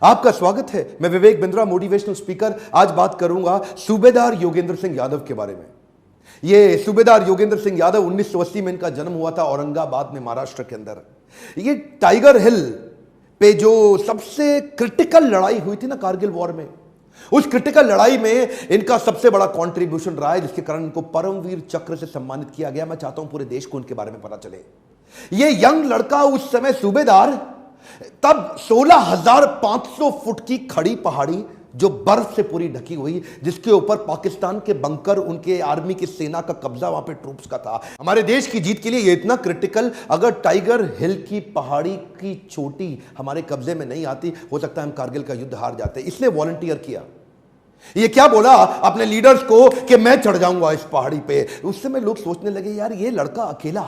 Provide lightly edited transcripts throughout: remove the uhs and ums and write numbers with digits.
आपका स्वागत है। मैं विवेक बिंद्रा, मोटिवेशनल स्पीकर। आज बात करूंगा सूबेदार योगेंद्र सिंह यादव के बारे में। ये सूबेदार योगेंद्र सिंह यादव 1980 में इनका जन्म हुआ था औरंगाबाद में, महाराष्ट्र के अंदर। ये टाइगर हिल पे जो सबसे क्रिटिकल लड़ाई हुई थी ना, कारगिल वॉर में, उस क्रिटिकल लड़ाई में इनका सबसे बड़ा कंट्रीब्यूशन रहा है, जिसके कारण इनको परमवीर चक्र से सम्मानित किया गया। मैं चाहता हूं पूरे देश को उनके बारे में पता चले। ये यंग लड़का उस समय सूबेदार, तब 16,500 फुट की खड़ी पहाड़ी जो बर्फ से पूरी ढकी हुई, जिसके ऊपर पाकिस्तान के बंकर, उनके आर्मी की सेना का कब्जा वहां पे ट्रूप्स का था। हमारे देश की जीत के लिए ये इतना क्रिटिकल, अगर टाइगर हिल की पहाड़ी की चोटी हमारे कब्जे में नहीं आती, हो सकता है हम कारगिल का युद्ध हार जाते। इसलिए वॉलंटियर किया। ये क्या बोला अपने लीडर्स को कि मैं चढ़ जाऊंगा इस पहाड़ी पे। उस समय लोग सोचने लगे, यार ये लड़का अकेला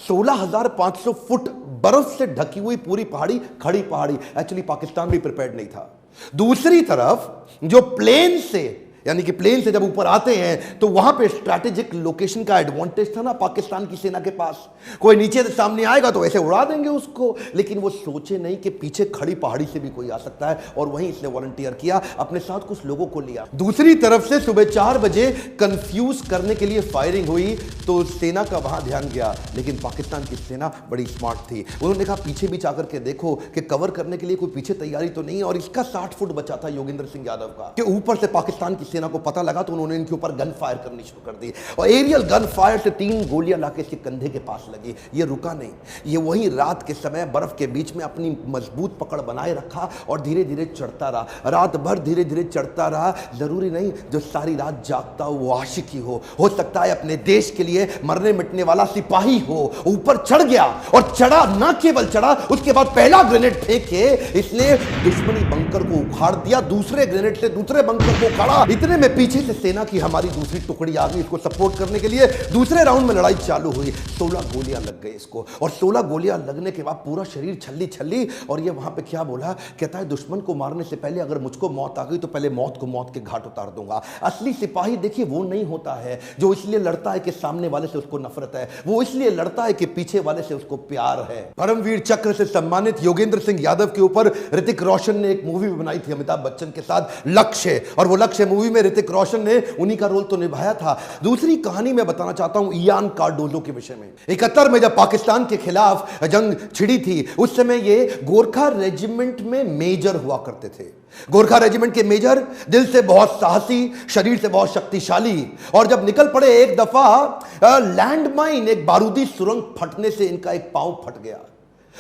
16,500 फुट बर्फ से ढकी हुई पूरी पहाड़ी, खड़ी पहाड़ी। एक्चुअली पाकिस्तान भी प्रिपेयर्ड नहीं था। दूसरी तरफ जो प्लेन से, यानी कि प्लेन से जब ऊपर आते हैं तो वहां पे स्ट्रैटेजिक लोकेशन का एडवांटेज था ना पाकिस्तान की सेना के पास। कोई नीचे से सामने आएगा तो ऐसे उड़ा देंगे उसको, लेकिन वो सोचे नहीं कि पीछे खड़ी पहाड़ी से भी कोई आ सकता है, और वहीं इसने वॉलंटियर किया, अपने साथ कुछ लोगों को लिया। दूसरी तरफ से सुबह 4 बजे कंफ्यूज करने के लिए फायरिंग हुई तो सेना का वहां ध्यान गया, लेकिन पाकिस्तान की सेना बड़ी स्मार्ट थी। उन्होंने कहा पीछे भी जाकर के देखो कि कवर करने के लिए कोई पीछे तैयारी तो नहीं है, और इसका 60 फुट बचा था योगेंद्र सिंह यादव का, कि ऊपर से पाकिस्तान की सेना को पता लगा तो उन्होंने इनके ऊपर गन फायर करनी शुरू कर दी, और एरियल गन फायर से 3 गोलियां लाके इसके कंधे के पास लगी। ये रुका नहीं, ये वही रात के समय बर्फ के बीच में अपनी मजबूत पकड़ बनाए रखा और धीरे धीरे चढ़ता रहा। रात भर धीरे धीरे चढ़ता रहा। जरूरी नहीं जो सारी रात जागता हो वो आशिकी हो सकता है अपने देश के लिए मरने मिटने वाला सिपाही हो। ऊपर चढ़ गया, और चढ़ा, ना केवल चढ़ा, उसके बाद पहला ग्रेनेड फेंक के इसने दुश्मनी बंकर को उखाड़ दिया, दूसरे ग्रेनेड से दूसरे बंकर को उखाड़ा। इतने में पीछे से सेना की हमारी दूसरी टुकड़ी आ गई इसको सपोर्ट करने के लिए। दूसरे राउंड में लड़ाई चालू हुई। 16 गोलियां लग गई इसको, और 16 गोलियां लगने के बाद पूरा शरीर छल्ली छल्ली। और ये वहां पे क्या बोला, कहता है दुश्मन को मारने से पहले अगर मुझको मौत आ गई तो पहले मौत को मौत के घाट उतार दूंगा। असली सिपाही देखिए वो नहीं होता है जो इसलिए लड़ता है कि सामने वाले से उसको नफरत है, वो इसलिए लड़ता है कि पीछे वाले से उसको प्यार है। परमवीर चक्र से सम्मानित योगेंद्र सिंह यादव के ऊपर ऋतिक रोशन ने एक मूवी बनाई थी अमिताभ बच्चन के साथ, लक्ष्य। और वो लक्ष्य मूवी में ऋतिक रोशन ने उन्हीं का रोल तो निभाया था। दूसरी कहानी मैं बताना चाहता हूं इयान कार्डोजो के विषय में। 71 में जब पाकिस्तान के खिलाफ जंग छिड़ी थी, उस समय ये गोरखा रेजिमेंट में मेजर हुआ करते थे। गोरखा रेजिमेंट के मेजर, दिल से बहुत साहसी, शरीर से बहुत शक्तिशाली। और जब निकल पड़े, एक दफा लैंडमाइन, एक बारूदी सुरंग फटने से इनका एक पांव फट गया।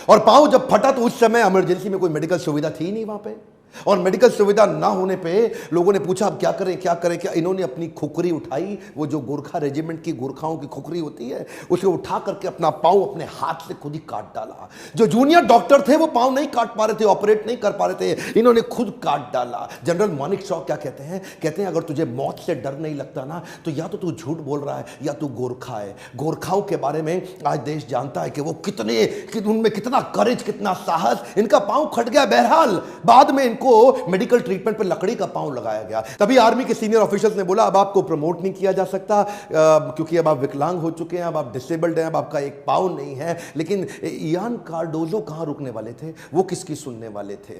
और पांव जब फटा तो उस समय इमरजेंसी में कोई मेडिकल सुविधा थी नहीं वहां पे, और मेडिकल सुविधा ना होने पे लोगों ने पूछा अब क्या करें क्या करें क्या। इन्होंने अपनी खुकरी उठाई, वो जो गोरखा रेजिमेंट की गोरखाओं की खुकरी होती है, उसे उठा करके अपना पांव अपने हाथ से खुद ही काट डाला। जो जूनियर डॉक्टर थे वो पांव नहीं काट पा रहे थे, ऑपरेट नहीं कर पा रहे थे, इन्होंने खुद काट डाला। जनरल मानिक शॉ क्या कहते हैं, कहते हैं अगर तुझे मौत से डर नहीं लगता ना, तो या तो तू झूठ बोल रहा है या तू गोरखा है। गोरखाओं के बारे में आज देश जानता है कि वो उनमें कितना करेज, कितना साहस। इनका पांव फट गया, बहरहाल बाद में को मेडिकल ट्रीटमेंट पर लकड़ी का पांव लगाया गया। तभी आर्मी के सीनियर ऑफिसर्स ने बोला अब आपको प्रमोट नहीं किया जा सकता, क्योंकि अब आप विकलांग हो चुके हैं, अब आप डिसेबल्ड हैं, अब आपका एक पांव नहीं है। लेकिन इयान कार्डोजो कहां रुकने वाले थे, वो किसकी सुनने वाले थे।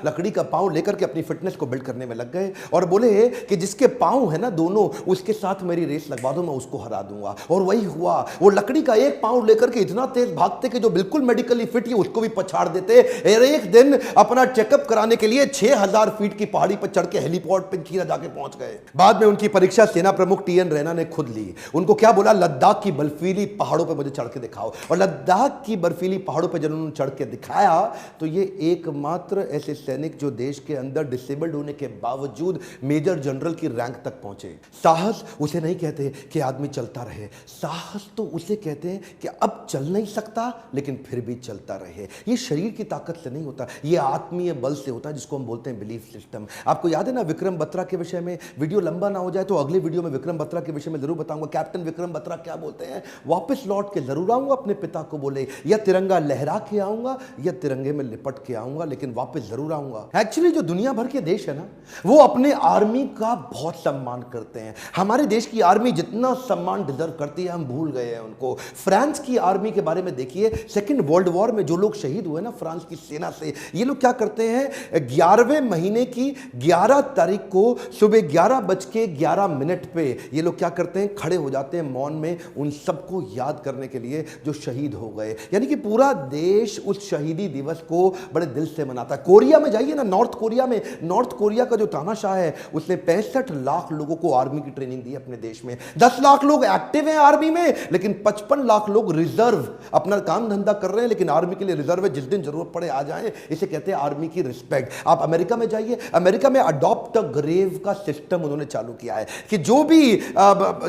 लकड़ी का पांव लेकर के अपनी फिटनेस को बिल्ड करने में लग गए, और बोले कि जिसके पांव है ना दोनों, उसके साथ मेरी रेस लगवा दो, मैं उसको हरा दूंगा। और वही हुआ। वो लकड़ी का एक पांव लेकर के इतना तेज भागते कि जो बिल्कुल मेडिकली फिट है उसको भी पछाड़ देते। एक दिन अपना चेकअप कराने के लिए 6,000 फीट की पहाड़ी पर चढ़ के हेलीपोर्ट पे खीरा जाके पहुंच गए। बाद में उनकी परीक्षा सेना प्रमुख टी एन रैना ने खुद ली। उनको क्या बोला, लद्दाख की बर्फीली पहाड़ों पे मुझे चढ़ के दिखाओ। और लद्दाख की बर्फीली पहाड़ों पे जब उन्होंने चढ़ के दिखाया तो ये एकमात्र ऐसे सैनिक जो देश के अंदर डिसेबल्ड होने के बावजूद मेजर जनरल की रैंक तक पहुंचे। साहस उसे नहीं कहते कि आदमी चलता रहे, साहस तो उसे कहते हैं कि अब चल नहीं सकता लेकिन फिर भी चलता रहे। ये शरीर की ताकत से नहीं होता, ये आत्मीय बल से होता है, जिसको जिसको हम बोलते हैं बिलीफ सिस्टम। आपको याद है ना विक्रम बत्रा के विषय में, वीडियो लंबा ना हो जाए तो अगले वीडियो में विक्रम बत्रा के विषय में जरूर बताऊंगा। कैप्टन विक्रम बत्रा क्या बोलते हैं, वापस लौट के जरूर आऊंगा अपने पिता को बोले, या तिरंगा लहरा के आऊंगा या तिरंगे में लिपट के आऊंगा, लेकिन वापस जरूर आऊंगा। एक्चुअली जो दुनिया भर के देश है ना, वो अपने आर्मी का बहुत सम्मान करते हैं। हमारे देश की आर्मी जितना सम्मान डिजर्व करती है हम भूल गए हैं उनको। फ्रांस की आर्मी के बारे में देखिए, सेकेंड वर्ल्ड वॉर में जो लोग शहीद हुए ना फ्रांस की सेना से, ये लोग क्या करते हैं, 11वें महीने की 11 तारीख को सुबह 11:11 पे ये लोग क्या करते हैं, खड़े हो जाते हैं मौन में उन सबको याद करने के लिए जो शहीद हो गए। यानी कि पूरा देश उस शहीदी दिवस को बड़े दिल से मनाता है। कोरिया में जाइए ना, नॉर्थ कोरिया में, नॉर्थ कोरिया का जो तानाशाह है उसने 65 लाख लोगों को आर्मी की ट्रेनिंग दी अपने देश में। 10 लाख लोग एक्टिव हैं आर्मी में, लेकिन 55 लाख लोग रिजर्व, अपना काम धंधा कर रहे हैं लेकिन आर्मी के लिए रिजर्व है, जिस दिन जरूरत पड़े आ जाएं। इसे कहते हैं आर्मी की रिस्पेक्ट। आप अमेरिका में जाइए, अमेरिका में अडॉप्ट अ ग्रेव का सिस्टम उन्होंने चालू किया है कि जो भी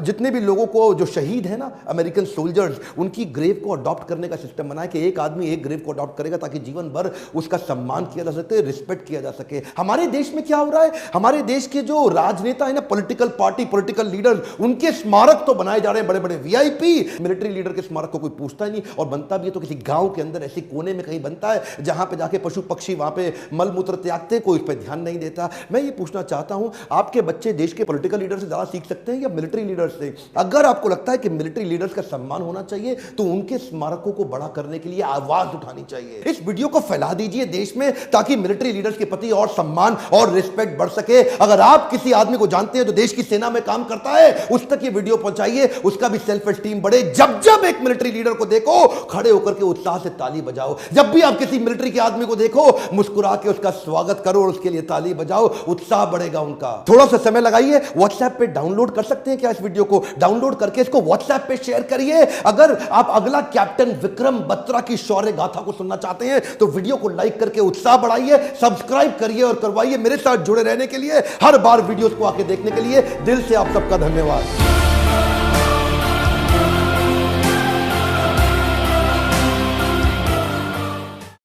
जितने भी लोगों को जो शहीद है ना अमेरिकन सोल्जर्स, उनकी ग्रेव को अडॉप्ट करने का सिस्टम बनाया कि एक आदमी एक ग्रेव को अडॉप्ट करेगा ताकि जीवन भर उसका सम्मान किया जा सके, रिस्पेक्ट किया जा सके। हमारे देश में क्या हो रहा है, हमारे देश के जो राजनेता है ना, पॉलिटिकल पार्टी, पॉलिटिकल लीडर्स, उनके स्मारक तो बनाए जा रहे हैं बड़े बड़े वीआईपी। मिलिट्री लीडर के स्मारक को कोई पूछता ही नहीं, और बनता भी है तो किसी गांव के अंदर ऐसे कोने में कहीं बनता है जहां पे जाके पशु पक्षी वहां पे मल मूत्र त्यागते, कोई इस पर ध्यान नहीं देता। मैं ये पूछना चाहता हूं, आपके बच्चे देश के पॉलिटिकल लीडर से ज्यादा सीख सकते हैं या मिलिट्री लीडर्स से? अगर आपको लगता है कि मिलिट्री लीडर्स का सम्मान होना चाहिए तो उनके स्मारकों को बड़ा करने के लिए आवाज उठानी चाहिए। इस वीडियो को फैला दीजिए देश में ताकि मिलिट्री लीडर्स के प्रति और सम्मान और रिस्पेक्ट बढ़ सके। अगर आप किसी आदमी को जानते हैं जो देश की सेना में काम करता है, उस तक ये वीडियो पहुंचाइए, उसका भी सेल्फ एस्टीम बढ़े। जब जब एक मिलिट्री लीडर को देखो, खड़े होकर के उत्साह से ताली बजाओ। जब भी आप किसी मिलिट्री के आदमी को देखो, मुस्कुरा के उसका स्वागत करो और उसके लिए ताली बजाओ, उत्साह बढ़ेगा उनका। थोड़ा सा समय लगाइए, व्हाट्सएप पे डाउनलोड कर सकते हैं क्या इस वीडियो को? डाउनलोड करके इसको व्हाट्सएप पे शेयर करिए। अगर आप अगला कैप्टन विक्रम बत्रा की शौर्य गाथा को सुनना चाहते हैं तो वीडियो को लाइक करके उत्साह बढ़ाइए, सब्सक्राइब करिए और करवाइए। मेरे साथ जुड़े रहने के लिए, हर बार वीडियोस को आके देखने के लिए दिल से आप सबका धन्यवाद।